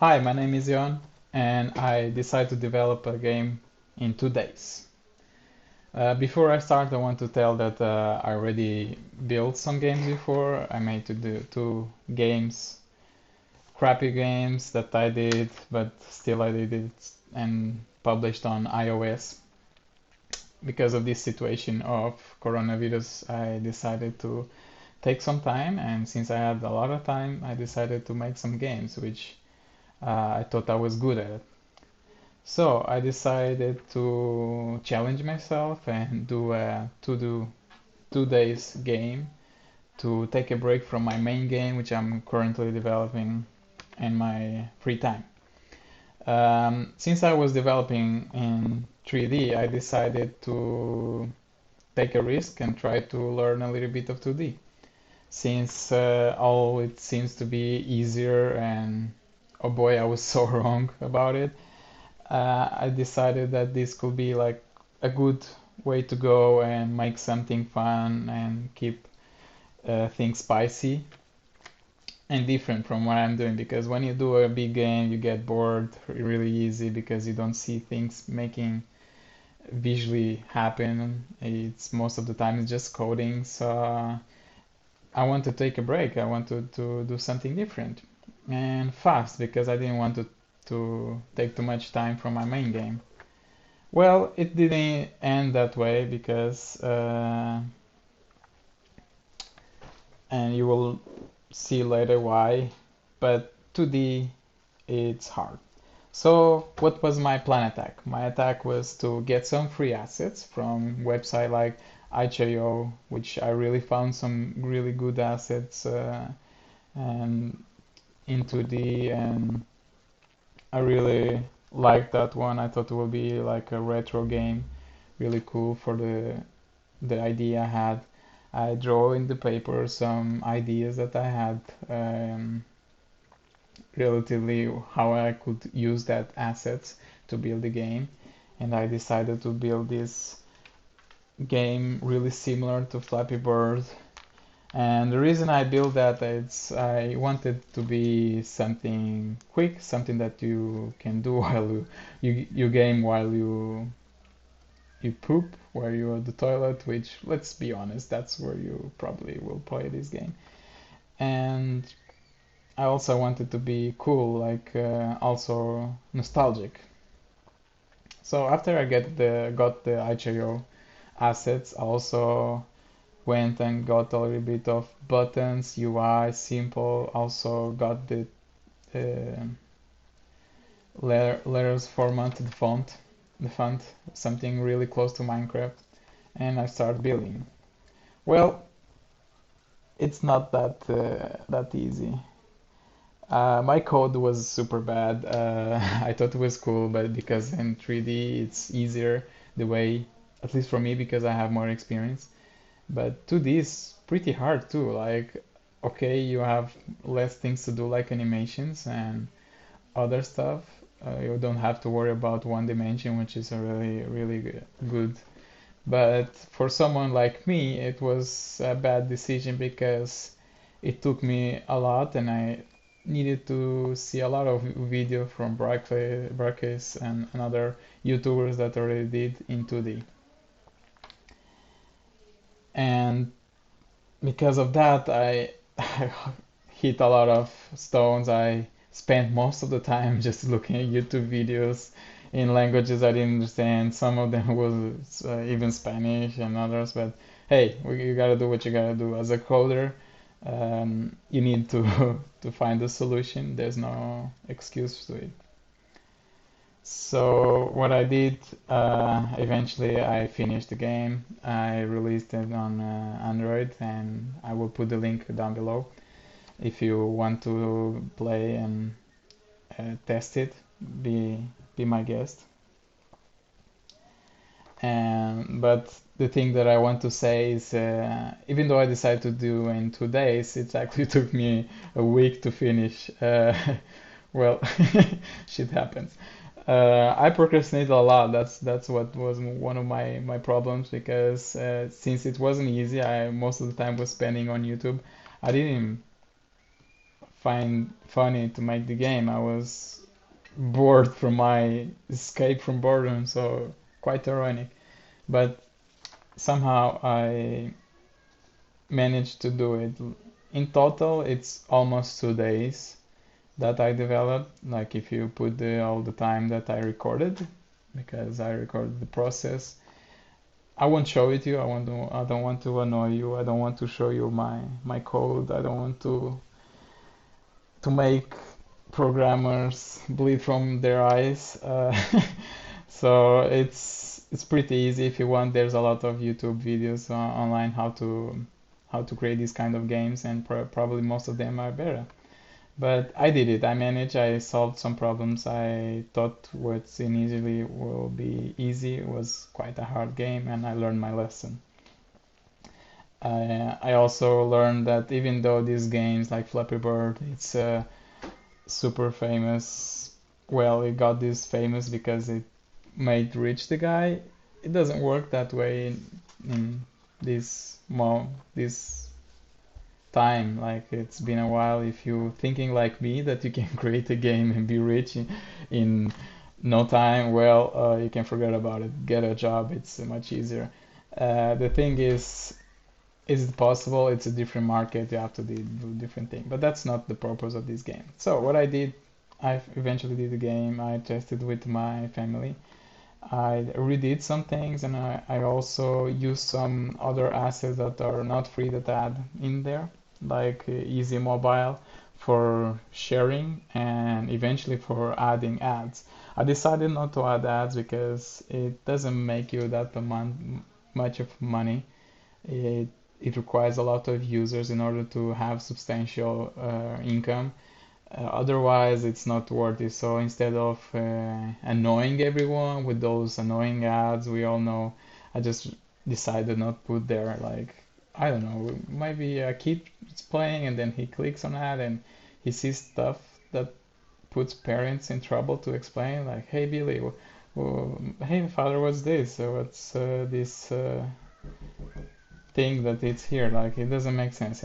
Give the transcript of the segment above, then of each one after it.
Hi, my name is Jon, and I decided to develop a game in 2 days. Before I start, I want to tell that I already built some games before. I made two games, crappy games that I did, but still I did it and published on iOS. Because of this situation of coronavirus, I decided to take some time, and since I had a lot of time, I decided to make some games, which I thought I was good at. So I decided to challenge myself and do a 2 days game to take a break from my main game, which I'm currently developing in my free time. Since I was developing in 3D, I decided to take a risk and try to learn a little bit of 2D. Since all it seems to be easier, and oh boy, I was so wrong about it. I decided that this could be like a good way to go and make something fun and keep things spicy and different from what I'm doing, because when you do a big game you get bored really easy because you don't see things making visually happen. It's most of the time it's just coding. So I want to take a break. I wanted to do something different and fast because I didn't want to take too much time from my main game. Well, it didn't end that way because, and you will see later why, but 2D it's hard. So what was my plan attack? My attack was to get some free assets from website like itch.io, which I really found some really good assets and in 2D, and I really liked that one. I thought it would be like a retro game, really cool for the idea I had. I draw in the paper some ideas that I had, relatively how I could use that assets to build the game, and I decided to build this game really similar to Flappy Bird. And the reason I built that is I wanted to be something quick, something that you can do while you game while you poop, where you're at the toilet, which, let's be honest, that's where you probably will play this game. And I also wanted to be cool, like also nostalgic. So after I got the itch.io assets, I also went and got a little bit of buttons, UI, simple. Also got the uh, letters format, the font, something really close to Minecraft, and I start building. Well, it's not that easy. My code was super bad. I thought it was cool, but because in 3D it's easier the way, at least for me, because I have more experience. But 2D is pretty hard too. Like, okay, you have less things to do, like animations and other stuff. You don't have to worry about one dimension, which is a really good. But for someone like me, it was a bad decision because it took me a lot, and I needed to see a lot of video from Brackeys and other YouTubers that already did in 2D. And because of that, I hit a lot of stones. I spent most of the time just looking at YouTube videos in languages I didn't understand. Some of them was even Spanish and others. But hey, you gotta do what you gotta do. As a coder, you need to to find a solution. There's no excuse to it. So what I did, eventually I finished the game. I released it on Android, and I will put the link down below if you want to play and test it. Be be my guest. And but the thing that I want to say is, even though I decided to do in 2 days, it actually took me a week to finish. Well, shit happens. I procrastinated a lot. That's what was one of my problems, because since it wasn't easy, I most of the time was spending on YouTube. I didn't find funny to make the game. I was bored from my escape from boredom, so quite ironic. But somehow I managed to do it. In total, it's almost 2 days that I developed. Like if you put all the time that I recorded, because I recorded the process. I won't show it to you. I don't want to annoy you. I don't want to show you my code. I don't want to make programmers bleed from their eyes. So it's pretty easy if you want. There's a lot of YouTube videos online how to create these kind of games, and probably most of them are better. But I did it. I managed. I solved some problems. I thought what's initially will be easy was quite a hard game, and I learned my lesson. I also learned that even though these games like Flappy Bird, it's super famous. Well, it got this famous because it made rich the guy. It doesn't work that way in this time. Like it's been a while. If you thinking like me that you can create a game and be rich in no time, well, you can forget about it. Get a job. It's much easier. The thing is it possible? It's a different market. You have to do different thing. But that's not the purpose of this game. So what I did, I eventually did the game. I tested with my family. I redid some things, and I also used some other assets that are not free that I add in there, like Easy Mobile for sharing and eventually for adding ads. I decided not to add ads because it doesn't make you that much of money. It it requires a lot of users in order to have substantial income. Otherwise, it's not worth it. So instead of annoying everyone with those annoying ads, we all know, I just decided not put there. Like, I don't know, maybe a kid is playing and then he clicks on ad and he sees stuff that puts parents in trouble to explain, like, hey Billy, hey father, what's this? What's this thing that it's here? Like, it doesn't make sense.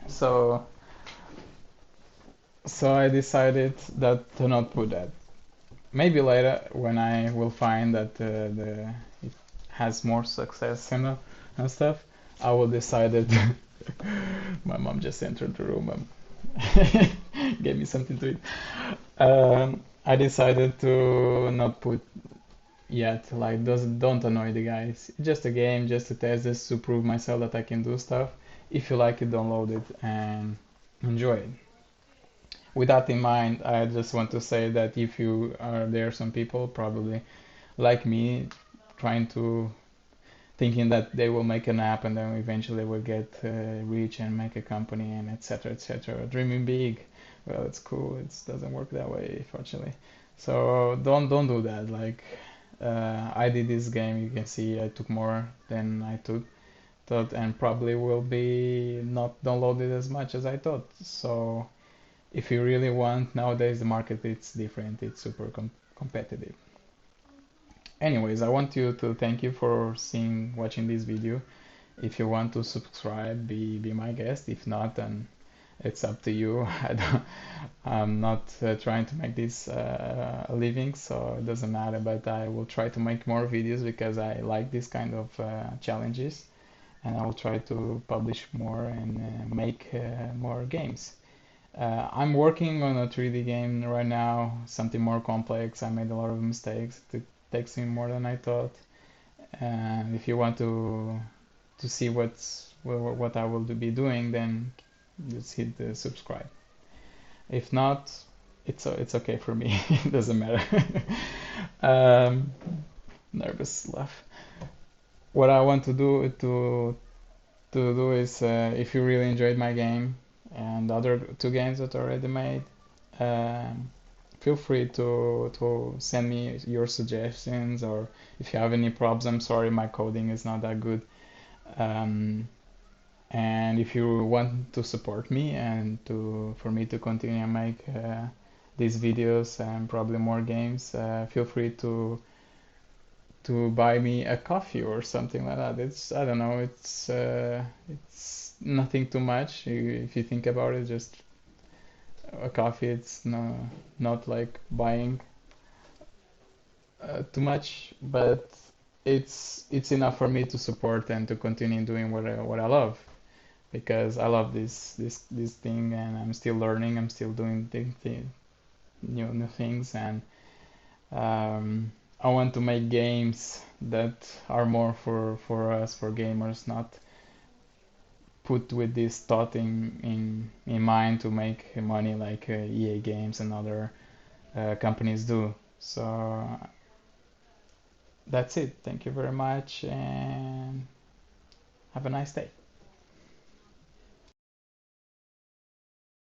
So so I decided that to not put that. Maybe later when I will find that the it has more success and stuff, I will decide that my mom just entered the room and gave me something to eat. I decided to not put yet, like don't annoy the guys. It's just a game, just a test, just to prove myself that I can do stuff. If you like it, download it and enjoy it. With that in mind, I just want to say that if you are there, some people probably like me, trying to thinking that they will make an app and then eventually will get rich and make a company and etc. etc. Dreaming big. Well, it's cool. It doesn't work that way, fortunately. So don't do that. Like I did this game. You can see I took more than I thought, and probably will be not downloaded as much as I thought. So if you really want, nowadays the market it's different. It's super competitive. Anyways, I want you to thank you for watching this video. If you want to subscribe, be my guest. If not, then it's up to you. I'm not trying to make this a living, so it doesn't matter. But I will try to make more videos because I like this kind of challenges, and I will try to publish more and make more games. I'm working on a 3D game right now, something more complex. I made a lot of mistakes. It takes me more than I thought. And if you want to see what I will be doing, then just hit the subscribe. If not, it's okay for me. It doesn't matter. um, Nervous laugh. What I want to do is, if you really enjoyed my game and the other two games that I already made, um, feel free to send me your suggestions, or if you have any problems. I'm sorry, my coding is not that good. Um, and if you want to support me and for me to continue and make these videos and probably more games, feel free to buy me a coffee or something like that. It's, I don't know, it's nothing too much if you think about it. Just a coffee. It's not like buying too much, but it's enough for me to support and to continue doing what I love because I love this thing and I'm still learning. I'm still doing new things and I want to make games that are more for us, for gamers, not put with this thought in mind to make money like EA Games and other companies do. So that's it. Thank you very much and have a nice day.